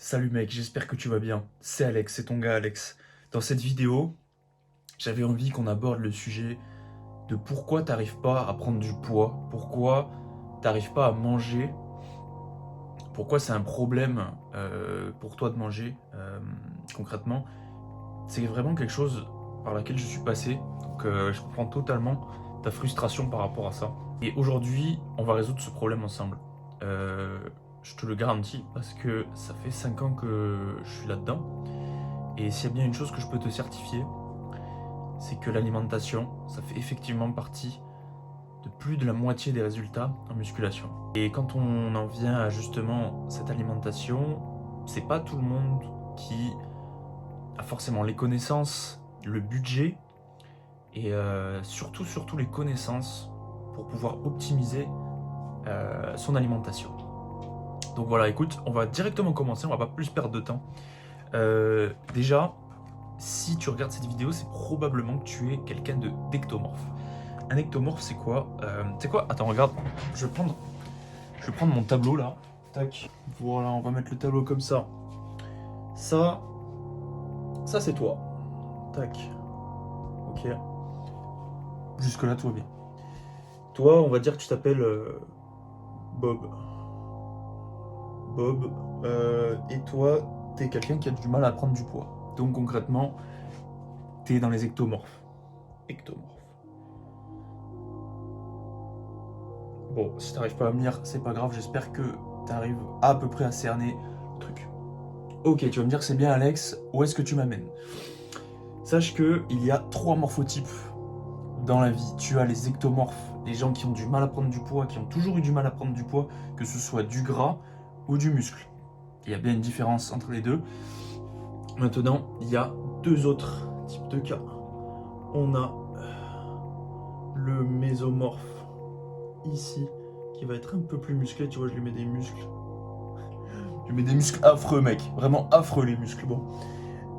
Salut mec, j'espère que tu vas bien. C'est Alex, c'est ton gars Alex. Dans cette vidéo, j'avais envie qu'on aborde le sujet de pourquoi t'arrives pas à prendre du poids, pourquoi t'arrives pas à manger, pourquoi c'est un problème pour toi de manger concrètement. C'est vraiment quelque chose par laquelle je suis passé, donc je comprends totalement ta frustration par rapport à ça. Et aujourd'hui, on va résoudre ce problème ensemble. Euh, je te le garantis parce que ça fait 5 ans que je suis là-dedans. Et s'il y a bien une chose que je peux te certifier, c'est que l'alimentation, ça fait effectivement partie de plus de la moitié des résultats en musculation. Et quand on en vient à justement cette alimentation, c'est pas tout le monde qui a forcément les connaissances, le budget et surtout les connaissances pour pouvoir optimiser son alimentation. Donc voilà, écoute, on va directement commencer, on va pas plus perdre de temps. Déjà, si tu regardes cette vidéo, c'est probablement que tu es quelqu'un d'ectomorphe. Un ectomorphe, c'est quoi C'est quoi Attends, regarde, je vais prendre mon tableau là. Tac. Voilà, on va mettre le tableau comme ça. Ça c'est toi. Tac. Ok. Jusque-là, tout va bien. Toi, on va dire que tu t'appelles Bob. Bob. Et toi, t'es quelqu'un qui a du mal à prendre du poids. Donc concrètement, t'es dans les ectomorphes. Ectomorphes. Bon, si t'arrives pas à me lire, c'est pas grave, j'espère que t'arrives à peu près à cerner le truc. Ok, tu vas me dire que c'est bien Alex, où est-ce que tu m'amènes? Sache que il y a 3 morphotypes dans la vie. Tu as les ectomorphes, les gens qui ont du mal à prendre du poids, qui ont toujours eu du mal à prendre du poids, que ce soit du gras ou du muscle. Il y a bien une différence entre les deux. Maintenant, il y a 2 autres types de cas. On a le mésomorphe ici, qui va être un peu plus musclé, tu vois, je lui mets des muscles. Je lui mets des muscles affreux, mec. Vraiment affreux, les muscles. Bon.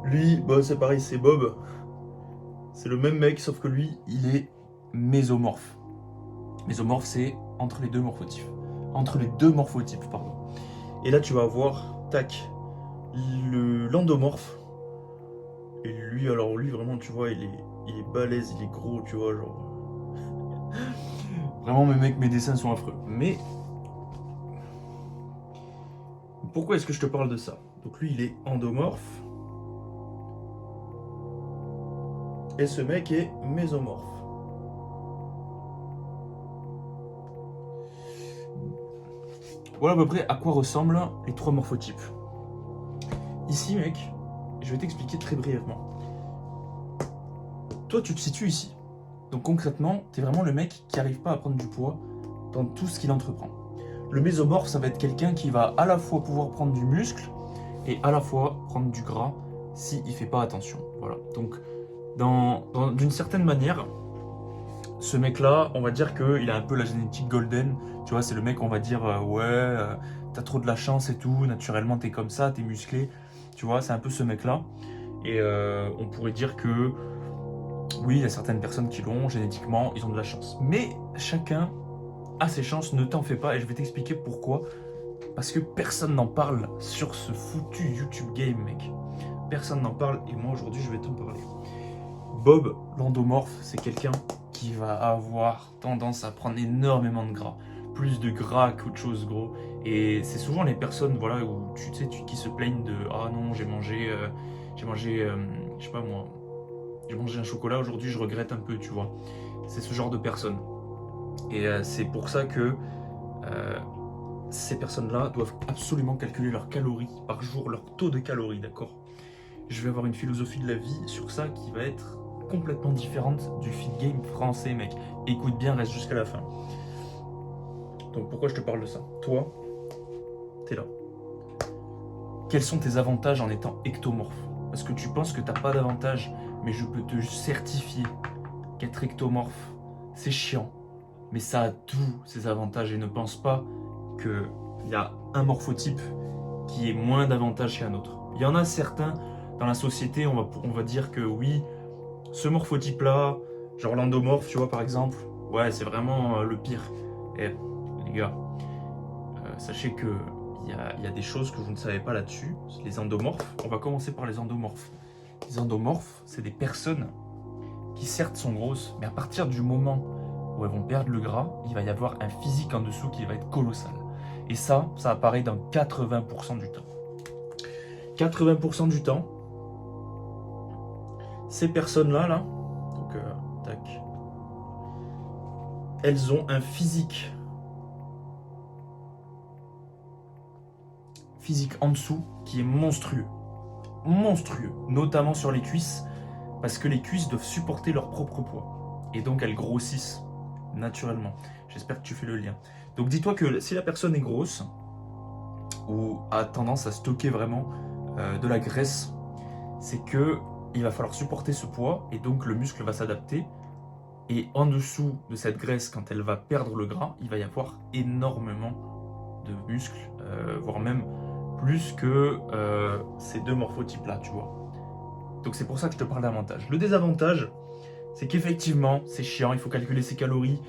Lui, bah, c'est pareil, c'est Bob. C'est le même mec, sauf que lui, il est mésomorphe. Mésomorphe, c'est entre les deux morphotypes. Entre les deux morphotypes, pardon. Et là, tu vas avoir, tac, l'endomorphe. Et lui, alors lui, vraiment, tu vois, il est balèze, il est gros, tu vois, genre. Vraiment, mes dessins sont affreux. Mais pourquoi est-ce que je te parle de ça? Donc lui, il est endomorphe. Et ce mec est mésomorphe. Voilà à peu près à quoi ressemblent les 3 morphotypes. Ici, mec, je vais t'expliquer très brièvement. Toi, tu te situes ici. Donc concrètement, t'es vraiment le mec qui n'arrive pas à prendre du poids dans tout ce qu'il entreprend. Le mésomorphe, ça va être quelqu'un qui va à la fois pouvoir prendre du muscle et à la fois prendre du gras s'il ne fait pas attention. Voilà. Donc, d'une certaine manière, ce mec-là, on va dire qu'il a un peu la génétique golden. Tu vois, c'est le mec, on va dire, t'as trop de la chance et tout, naturellement t'es comme ça, t'es musclé. Tu vois, c'est un peu ce mec-là. Et on pourrait dire que, oui, il y a certaines personnes qui l'ont, génétiquement, ils ont de la chance. Mais chacun a ses chances, ne t'en fais pas, et je vais t'expliquer pourquoi. Parce que personne n'en parle sur ce foutu YouTube game, mec. Personne n'en parle, et moi aujourd'hui je vais t'en parler. Bob, l'endomorphe, c'est quelqu'un qui va avoir tendance à prendre énormément de gras. Plus de gras qu'autre chose, gros. Et c'est souvent les personnes, voilà, où tu sais, qui se plaignent de ah non, j'ai mangé, je sais pas moi, j'ai mangé un chocolat aujourd'hui, je regrette un peu, tu vois. C'est ce genre de personnes. Et c'est pour ça que ces personnes-là doivent absolument calculer leurs calories par jour, leur taux de calories, d'accord? Je vais avoir une philosophie de la vie sur ça qui va être complètement différente du fit game français, mec. Écoute bien, reste jusqu'à la fin. Donc pourquoi je te parle de ça? Toi, t'es là. Quels sont tes avantages en étant ectomorphe? Parce que tu penses que t'as pas d'avantages, mais je peux te certifier qu'être ectomorphe, c'est chiant. Mais ça a tous ses avantages et ne pense pas qu'il y a un morphotype qui ait moins d'avantages qu'un autre. Il y en a certains dans la société, on va dire que oui, ce morphotype-là, genre l'endomorphe, tu vois, par exemple, ouais, c'est vraiment le pire. Et les gars, sachez qu'il il y a des choses que vous ne savez pas là-dessus. Les endomorphes, on va commencer par les endomorphes. Les endomorphes, c'est des personnes qui certes sont grosses, mais à partir du moment où elles vont perdre le gras, il va y avoir un physique en dessous qui va être colossal. Et ça apparaît dans 80% du temps. 80% du temps, ces personnes-là, donc, tac, elles ont un physique en dessous qui est monstrueux. Monstrueux, notamment sur les cuisses, parce que les cuisses doivent supporter leur propre poids. Et donc elles grossissent naturellement. J'espère que tu fais le lien. Donc dis-toi que si la personne est grosse, ou a tendance à stocker vraiment de la graisse, c'est que il va falloir supporter ce poids, et donc le muscle va s'adapter. Et en dessous de cette graisse, quand elle va perdre le gras, il va y avoir énormément de muscles, voire même plus que ces deux morphotypes-là, tu vois. Donc c'est pour ça que je te parle d'avantage. Le désavantage, c'est qu'effectivement, c'est chiant, il faut calculer ses calories,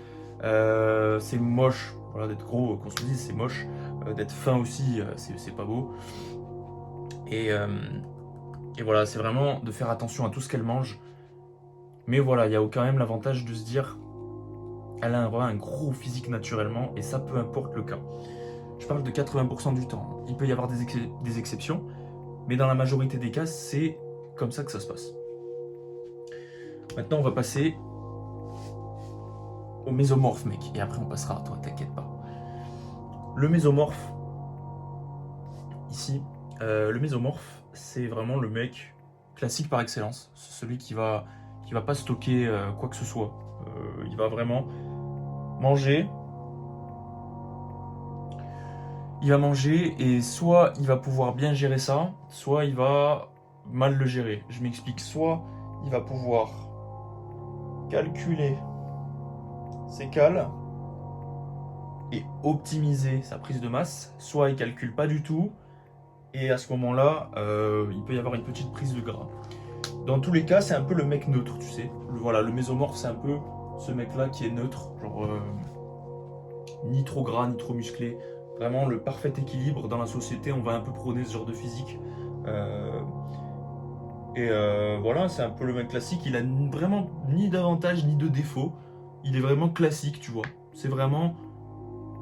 c'est moche, voilà, d'être gros, qu'on se le dise, c'est moche, d'être fin aussi, c'est pas beau. Et voilà, c'est vraiment de faire attention à tout ce qu'elle mange. Mais voilà, il y a quand même l'avantage de se dire, elle a vraiment un gros physique naturellement, et ça, peu importe le cas. Je parle de 80% du temps. Il peut y avoir des exceptions, mais dans la majorité des cas, c'est comme ça que ça se passe. Maintenant, on va passer au mésomorphe, mec. Et après, on passera à toi, t'inquiète pas. Le mésomorphe, ici, le mésomorphe, c'est vraiment le mec classique par excellence. C'est celui qui va pas stocker quoi que ce soit. Il va vraiment manger. Il va manger et soit il va pouvoir bien gérer ça, soit il va mal le gérer. Je m'explique. Soit il va pouvoir calculer ses cales et optimiser sa prise de masse, soit il calcule pas du tout et à ce moment-là, il peut y avoir une petite prise de gras. Dans tous les cas, c'est un peu le mec neutre, tu sais. Voilà, le mésomorphe, c'est un peu ce mec-là qui est neutre, genre ni trop gras, ni trop musclé. Vraiment le parfait équilibre dans la société, on va un peu prôner ce genre de physique. Voilà, c'est un peu le mec classique, il a vraiment ni d'avantage ni de défaut. Il est vraiment classique, tu vois. C'est vraiment,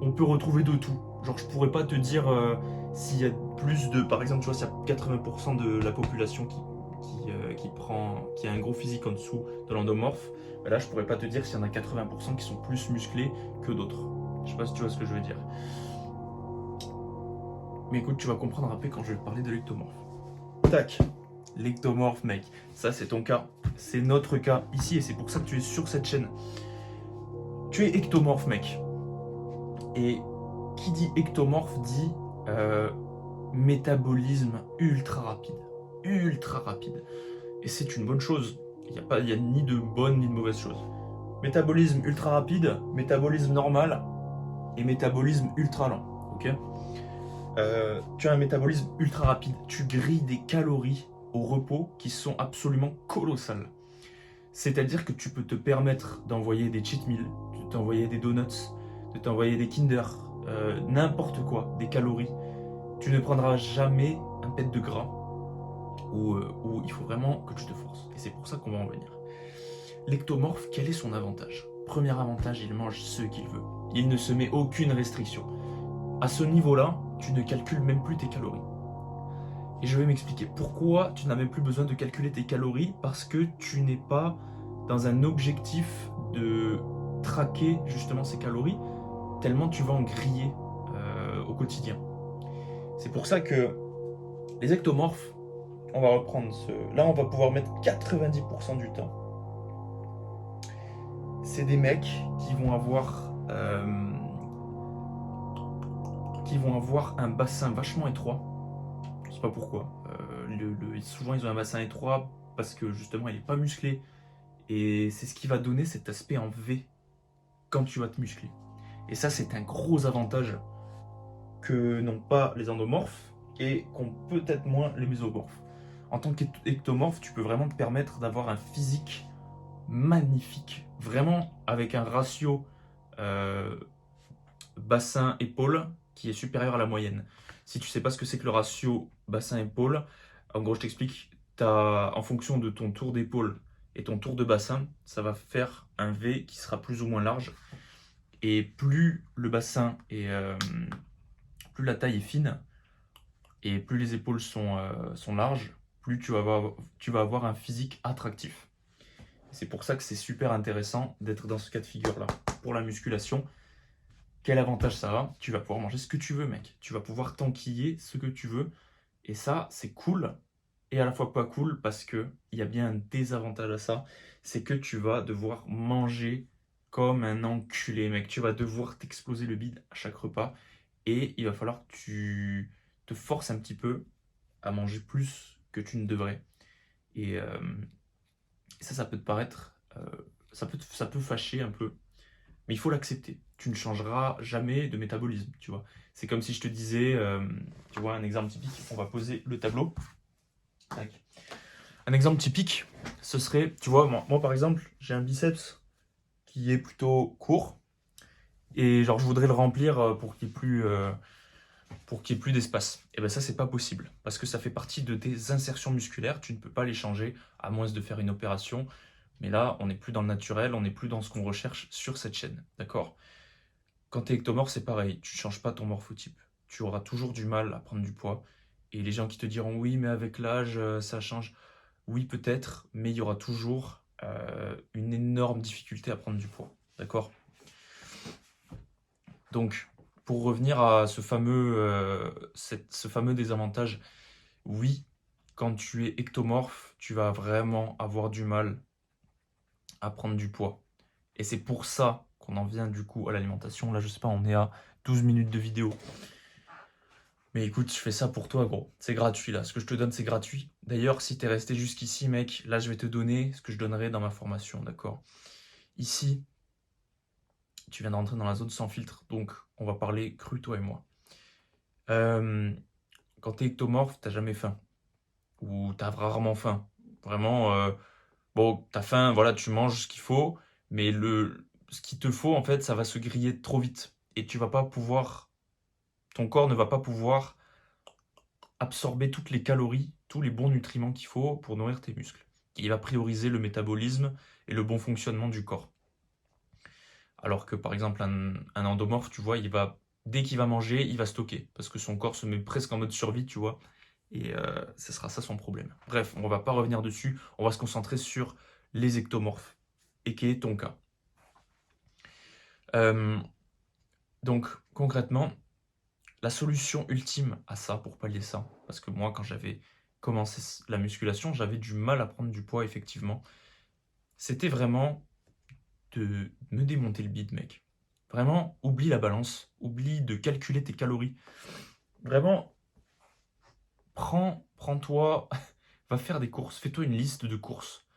on peut retrouver de tout. Genre, je pourrais pas te dire s'il y a plus de, par exemple, tu vois, s'il y a 80% de la population qui a un gros physique en dessous de l'endomorphe, ben là, je pourrais pas te dire s'il y en a 80% qui sont plus musclés que d'autres. Je sais pas si tu vois ce que je veux dire. Mais écoute, tu vas comprendre après quand je vais te parler de l'ectomorphe. Tac, l'ectomorphe, mec. Ça, c'est ton cas. C'est notre cas ici et c'est pour ça que tu es sur cette chaîne. Tu es ectomorphe, mec. Et qui dit ectomorphe dit métabolisme ultra rapide. Ultra rapide. Et c'est une bonne chose. Il n'y a ni de bonne ni de mauvaise chose. Métabolisme ultra rapide, métabolisme normal et métabolisme ultra lent. Ok ? Tu as un métabolisme ultra rapide. Tu grilles des calories au repos qui sont absolument colossales. C'est-à-dire que tu peux te permettre d'envoyer des cheat meals, de t'envoyer des donuts, de t'envoyer des Kinder, n'importe quoi, des calories. Tu ne prendras jamais un pet de gras où il faut vraiment que tu te forces. Et c'est pour ça qu'on va en venir. L'ectomorphe, quel est son avantage ? Premier avantage, il mange ce qu'il veut. Il ne se met aucune restriction. À ce niveau-là, tu ne calcules même plus tes calories. Et je vais m'expliquer pourquoi tu n'as même plus besoin de calculer tes calories, parce que tu n'es pas dans un objectif de traquer justement ces calories, tellement tu vas en griller au quotidien. C'est pour ça que les ectomorphes, on va reprendre là on va pouvoir mettre 90% du temps. C'est des mecs qui vont avoir un bassin vachement étroit. Je sais pas pourquoi. Souvent ils ont un bassin étroit parce que justement il n'est pas musclé. Et c'est ce qui va donner cet aspect en V quand tu vas te muscler. Et ça, c'est un gros avantage que n'ont pas les endomorphes et qu'ont peut-être moins les mésomorphes. En tant qu'ectomorphe, tu peux vraiment te permettre d'avoir un physique magnifique. Vraiment avec un ratio bassin-épaule qui est supérieur à la moyenne. Si tu sais pas ce que c'est que le ratio bassin-épaule, en gros, je t'explique, en fonction de ton tour d'épaule et ton tour de bassin, ça va faire un V qui sera plus ou moins large. Et plus le bassin est, plus la taille est fine et plus les épaules sont larges, plus tu vas avoir un physique attractif. C'est pour ça que c'est super intéressant d'être dans ce cas de figure-là. Pour la musculation, quel avantage ça a? Tu vas pouvoir manger ce que tu veux, mec. Tu vas pouvoir t'enquiller ce que tu veux. Et ça, c'est cool et à la fois pas cool parce que il y a bien un désavantage à ça. C'est que tu vas devoir manger comme un enculé, mec. Tu vas devoir t'exploser le bide à chaque repas. Et il va falloir que tu te forces un petit peu à manger plus que tu ne devrais. Et ça peut te paraître, ça peut fâcher un peu, mais il faut l'accepter. Tu ne changeras jamais de métabolisme, tu vois. C'est comme si je te disais, tu vois, un exemple typique, on va poser le tableau. Tac. Un exemple typique, ce serait, tu vois, moi par exemple, j'ai un biceps qui est plutôt court, et genre je voudrais le remplir pour qu'il y ait plus d'espace. Et bien ça, c'est pas possible, parce que ça fait partie de tes insertions musculaires, tu ne peux pas les changer, à moins de faire une opération. Mais là, on n'est plus dans le naturel, on n'est plus dans ce qu'on recherche sur cette chaîne, d'accord? Quand tu es ectomorphe, c'est pareil, tu ne changes pas ton morphotype. Tu auras toujours du mal à prendre du poids. Et les gens qui te diront oui, mais avec l'âge, ça change. Oui, peut-être, mais il y aura toujours une énorme difficulté à prendre du poids, d'accord? Donc, pour revenir à ce fameux désavantage, oui, quand tu es ectomorphe, tu vas vraiment avoir du mal à prendre du poids. Et c'est pour ça qu'on en vient du coup à l'alimentation. Là, je sais pas, on est à 12 minutes de vidéo. Mais écoute, je fais ça pour toi, gros. C'est gratuit, là. Ce que je te donne, c'est gratuit. D'ailleurs, si t'es resté jusqu'ici, mec, là, je vais te donner ce que je donnerai dans ma formation, d'accord? Ici, tu viens d'entrer dans la zone sans filtre. Donc, on va parler cru, toi et moi. Euh, Quand t'es ectomorphe, t'as jamais faim. Ou t'as rarement faim. Vraiment, bon, t'as faim, voilà, tu manges ce qu'il faut. Mais ce qu'il te faut, en fait, ça va se griller trop vite. Et tu vas pas pouvoir ton corps ne va pas pouvoir absorber toutes les calories, tous les bons nutriments qu'il faut pour nourrir tes muscles. Il va prioriser le métabolisme et le bon fonctionnement du corps. Alors que par exemple un endomorphe, tu vois, dès qu'il va manger, il va stocker parce que son corps se met presque en mode survie, tu vois. Et ce sera ça son problème. Bref, on va pas revenir dessus, on va se concentrer sur les ectomorphes, et qui est ton cas. Euh, donc concrètement, la solution ultime à ça, pour pallier ça, parce que moi, quand j'avais commencé la musculation, j'avais du mal à prendre du poids, effectivement, c'était vraiment de me démonter le bide, mec. Vraiment, oublie la balance, oublie de calculer tes calories. Vraiment, prends-toi, va faire des courses, fais-toi une liste de courses.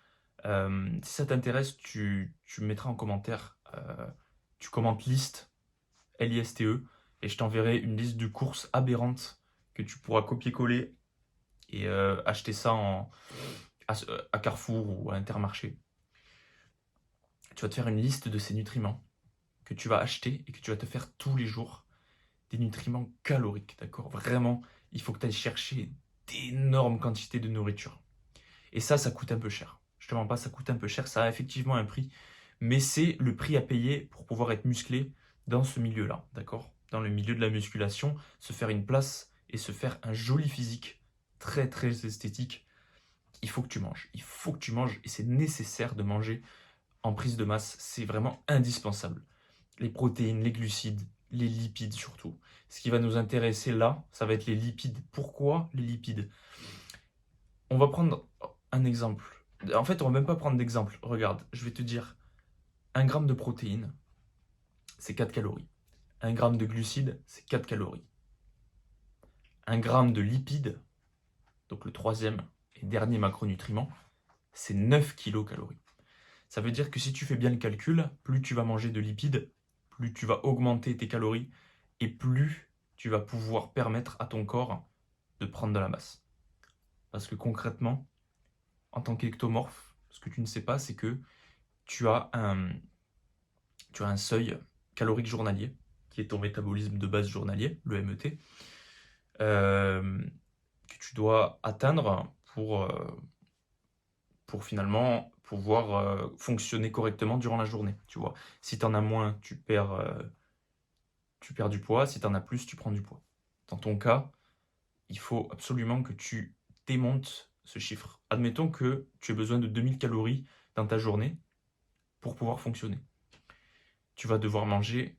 Si ça t'intéresse, tu me mettras en commentaire, tu commentes liste, L-I-S-T-E, et je t'enverrai une liste de courses aberrantes que tu pourras copier-coller et acheter ça à Carrefour ou à Intermarché. Tu vas te faire une liste de ces nutriments que tu vas acheter et que tu vas te faire tous les jours. Des nutriments caloriques, d'accord? Vraiment, il faut que tu ailles chercher d'énormes quantités de nourriture. Et ça coûte un peu cher. Je te mens pas, ça coûte un peu cher, ça a effectivement un prix, mais c'est le prix à payer pour pouvoir être musclé dans ce milieu-là, d'accord? Dans le milieu de la musculation, se faire une place et se faire un joli physique, très très esthétique. Il faut que tu manges, il faut que tu manges et c'est nécessaire de manger en prise de masse, c'est vraiment indispensable. Les protéines, les glucides, les lipides surtout. Ce qui va nous intéresser là, ça va être les lipides. Pourquoi les lipides? On va prendre un exemple. En fait, on va même pas prendre d'exemple. Regarde, je vais te dire, 1 gramme de protéines, c'est 4 calories. 1 gramme de glucides, c'est 4 calories. 1 gramme de lipides, donc le troisième et dernier macronutriment, c'est 9 kilocalories. Ça veut dire que si tu fais bien le calcul, plus tu vas manger de lipides, plus tu vas augmenter tes calories et plus tu vas pouvoir permettre à ton corps de prendre de la masse. Parce que concrètement, en tant qu'ectomorphe, ce que tu ne sais pas, c'est que tu as un seuil calorique journalier, qui est ton métabolisme de base journalier, le MET. que tu dois atteindre pour finalement pouvoir fonctionner correctement durant la journée, tu vois. Si tu en as moins, tu perds du poids. Si tu en as plus, tu prends du poids. Dans ton cas, il faut absolument que tu démontes ce chiffre. Admettons que tu aies besoin de 2000 calories dans ta journée pour pouvoir fonctionner. Tu vas devoir manger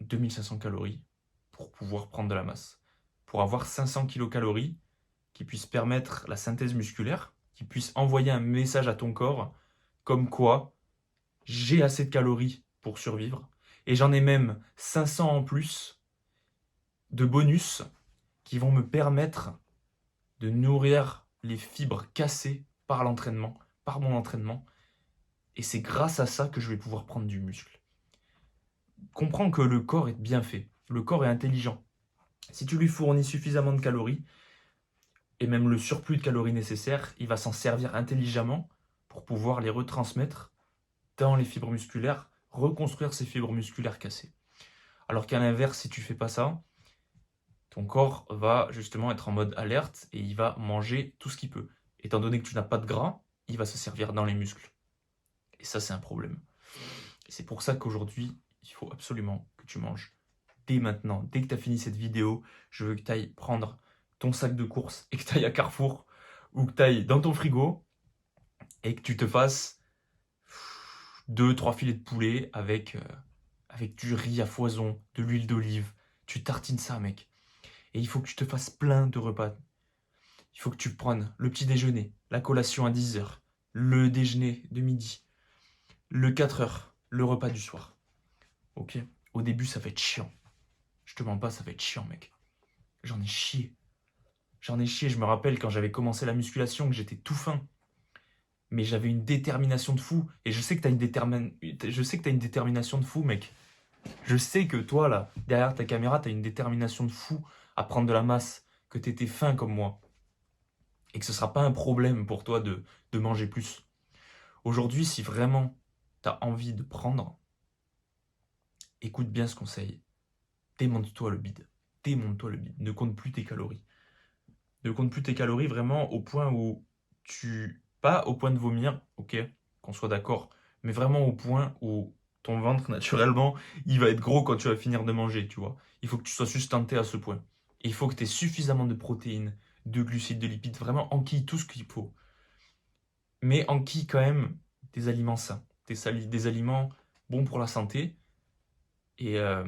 2500 calories pour pouvoir prendre de la masse. Pour avoir 500 kilocalories qui puissent permettre la synthèse musculaire, qui puissent envoyer un message à ton corps comme quoi j'ai assez de calories pour survivre et j'en ai même 500 en plus de bonus qui vont me permettre de nourrir les fibres cassées par l'entraînement, par mon entraînement. Et c'est grâce à ça que je vais pouvoir prendre du muscle. Comprends que le corps est bien fait. Le corps est intelligent. Si tu lui fournis suffisamment de calories, et même le surplus de calories nécessaire, il va s'en servir intelligemment pour pouvoir les retransmettre dans les fibres musculaires, reconstruire ces fibres musculaires cassées. Alors qu'à l'inverse, si tu fais pas ça, ton corps va justement être en mode alerte et il va manger tout ce qu'il peut. Étant donné que tu n'as pas de gras, il va se servir dans les muscles. Et ça, c'est un problème. Et c'est pour ça qu'aujourd'hui, il faut absolument que tu manges dès maintenant. Dès que tu as fini cette vidéo, je veux que tu ailles prendre ton sac de course et que tu ailles à Carrefour ou que tu ailles dans ton frigo et que tu te fasses 2-3 filets de poulet avec du riz à foison, de l'huile d'olive. Tu tartines ça, mec. Et il faut que tu te fasses plein de repas. Il faut que tu prennes le petit déjeuner, la collation à 10h, le déjeuner de midi, le 4h, le repas du soir. Ok? Au début, ça va être chiant. Je te mens pas, ça va être chiant, mec. J'en ai chié. J'en ai chié. Je me rappelle quand j'avais commencé la musculation, que j'étais tout fin. Mais j'avais une détermination de fou. Et je sais que t'as une détermination de fou, mec. Je sais que toi, là, derrière ta caméra, t'as une détermination de fou à prendre de la masse, que t'étais fin comme moi. Et que ce sera pas un problème pour toi de manger plus. Aujourd'hui, si vraiment t'as envie de prendre, écoute bien ce conseil. Démonte-toi le bide. Démonte-toi le bide. Ne compte plus tes calories. Ne compte plus tes calories vraiment au point où tu... Pas au point de vomir, ok, qu'on soit d'accord, mais vraiment au point où ton ventre, naturellement, il va être gros quand tu vas finir de manger, tu vois. Il faut que tu sois sustenté à ce point. Et il faut que tu aies suffisamment de protéines, de glucides, de lipides, vraiment enquille tout ce qu'il faut. Mais enquille quand même des aliments sains, des aliments bons pour la santé. Et, euh,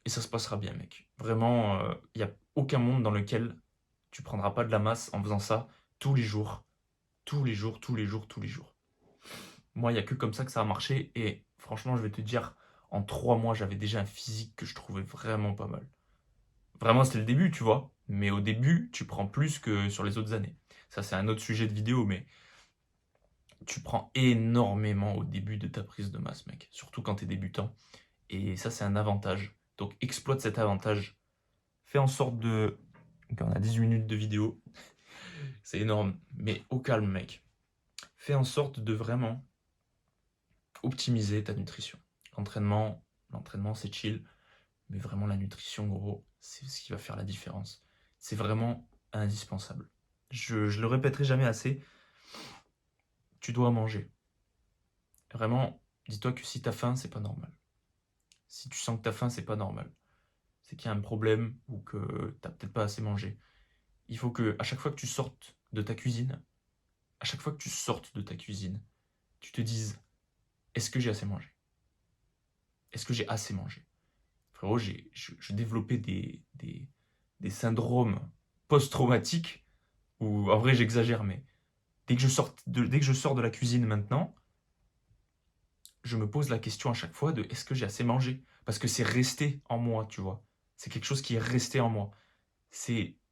et ça se passera bien, mec. Vraiment, il n'y a aucun monde dans lequel tu prendras pas de la masse en faisant ça tous les jours. Tous les jours, tous les jours, tous les jours. Moi, il n'y a que comme ça que ça a marché. Et franchement, je vais te dire, en 3 mois, j'avais déjà un physique que je trouvais vraiment pas mal. Vraiment, c'était le début, tu vois. Mais au début, tu prends plus que sur les autres années. Ça, c'est un autre sujet de vidéo, mais tu prends énormément au début de ta prise de masse, mec. Surtout quand tu es débutant. Et ça, c'est un avantage. Donc, exploite cet avantage. Fais en sorte de... Ok, on a 18 minutes de vidéo. C'est énorme. Mais au calme, mec. Fais en sorte de vraiment optimiser ta nutrition. L'entraînement, c'est chill. Mais vraiment, la nutrition, gros, c'est ce qui va faire la différence. C'est vraiment indispensable. Je le répéterai jamais assez. Tu dois manger. Vraiment, dis-toi que si t'as faim, c'est pas normal. Si tu sens que t'as faim, c'est pas normal. C'est qu'il y a un problème ou que t'as peut-être pas assez mangé. Il faut que, à chaque fois que tu sortes de ta cuisine, à chaque fois que tu sortes de ta cuisine, tu te dises, est-ce que j'ai assez mangé? Est-ce que j'ai assez mangé? Frérot, je développais des syndromes post-traumatiques, ou en vrai j'exagère, mais dès que je sors de la cuisine maintenant, je me pose la question à chaque fois de est-ce que j'ai assez mangé? Parce que c'est resté en moi, tu vois. C'est quelque chose qui est resté en moi.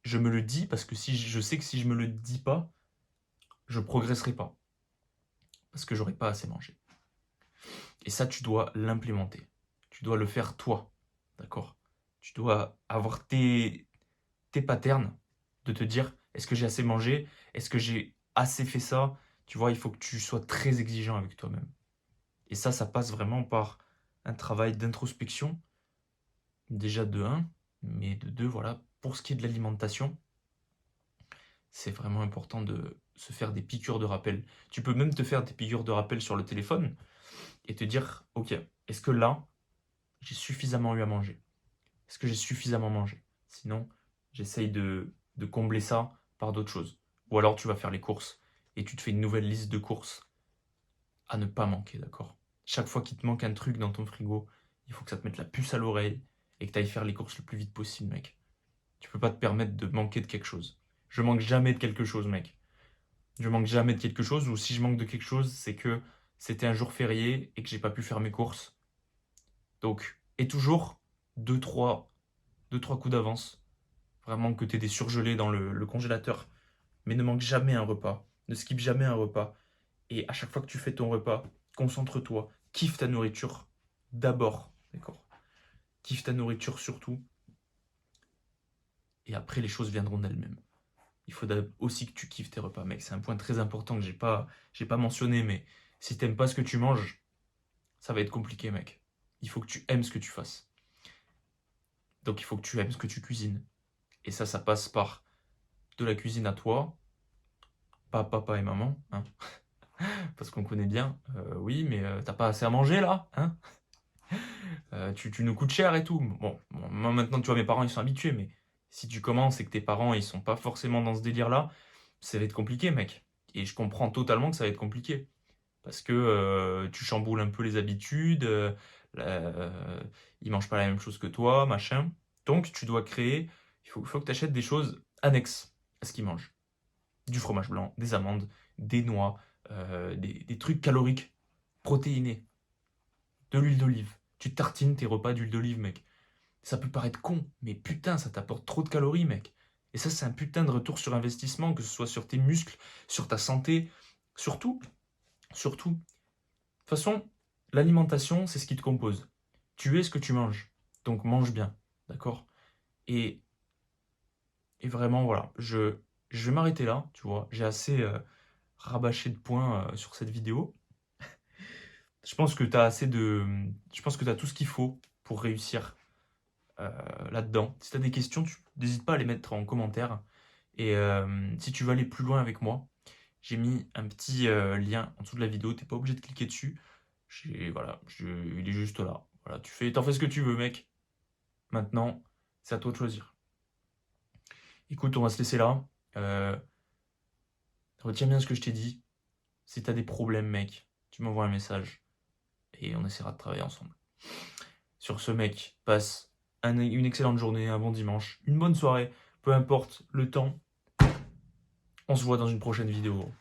Je me le dis parce que si je sais que si je me le dis pas, je progresserai pas. Parce que j'aurai pas assez mangé. Et ça, tu dois l'implémenter. Tu dois le faire toi. D'accord? Tu dois avoir tes patterns de te dire est-ce que j'ai assez mangé? Est-ce que j'ai assez fait ça? Tu vois, il faut que tu sois très exigeant avec toi-même. Et ça passe vraiment par un travail d'introspection, déjà de 1, Mais de deux, voilà, pour ce qui est de l'alimentation, c'est vraiment important de se faire des piqûres de rappel. Tu peux même te faire des piqûres de rappel sur le téléphone et te dire, ok, est-ce que là, j'ai suffisamment eu à manger? Est-ce que j'ai suffisamment mangé? Sinon, j'essaye de combler ça par d'autres choses. Ou alors tu vas faire les courses et tu te fais une nouvelle liste de courses à ne pas manquer, d'accord? Chaque fois qu'il te manque un truc dans ton frigo, il faut que ça te mette la puce à l'oreille et que tu ailles faire les courses le plus vite possible, mec. Tu peux pas te permettre de manquer de quelque chose. Je manque jamais de quelque chose, mec. Je manque jamais de quelque chose, ou si je manque de quelque chose, c'est que c'était un jour férié et que j'ai pas pu faire mes courses. Donc, et toujours deux, trois coups d'avance. Vraiment que tu aies des surgelés dans le congélateur. Mais ne manque jamais un repas. Ne skip jamais un repas. Et à chaque fois que tu fais ton repas, concentre-toi. Kiffe ta nourriture d'abord. D'accord? Kiffe ta nourriture surtout. Et après, les choses viendront d'elles-mêmes. Il faut aussi que tu kiffes tes repas, mec. C'est un point très important que j'ai pas mentionné, mais si t'aimes pas ce que tu manges, ça va être compliqué, mec. Il faut que tu aimes ce que tu fasses. Donc il faut que tu aimes ce que tu cuisines. Et ça passe par de la cuisine à toi, pas papa et maman, hein. Parce qu'on connaît bien, oui, mais t'as pas assez à manger là, hein. Tu nous coûtes cher et tout. Bon, moi maintenant, tu vois, mes parents, ils sont habitués, mais si tu commences et que tes parents, ils sont pas forcément dans ce délire-là, ça va être compliqué, mec. Et je comprends totalement que ça va être compliqué. Parce que tu chamboules un peu les habitudes, ils mangent pas la même chose que toi, machin. Donc, tu dois créer, il faut que tu achètes des choses annexes à ce qu'ils mangent. Du fromage blanc, des amandes, des noix, des trucs caloriques, protéinés, de l'huile d'olive. Tu tartines tes repas d'huile d'olive, mec. Ça peut paraître con, mais putain, ça t'apporte trop de calories, mec. Et ça, c'est un putain de retour sur investissement, que ce soit sur tes muscles, sur ta santé, surtout. Surtout. De toute façon, l'alimentation, c'est ce qui te compose. Tu es ce que tu manges. Donc mange bien. D'accord? et, et vraiment, voilà. Je vais m'arrêter là, tu vois. J'ai assez rabâché de points sur cette vidéo. Je pense que tu as assez de. Je pense que tu as tout ce qu'il faut pour réussir là-dedans. Si tu as des questions, tu n'hésites pas à les mettre en commentaire. Et si tu veux aller plus loin avec moi, j'ai mis un petit lien en dessous de la vidéo. T'es pas obligé de cliquer dessus. Voilà, il est juste là. Voilà, t'en fais ce que tu veux, mec. Maintenant, c'est à toi de choisir. Écoute, on va se laisser là. Retiens bien ce que je t'ai dit. Si t'as des problèmes, mec, tu m'envoies un message et on essaiera de travailler ensemble. Sur ce, mec, passe une excellente journée, un bon dimanche, une bonne soirée, peu importe le temps. On se voit dans une prochaine vidéo.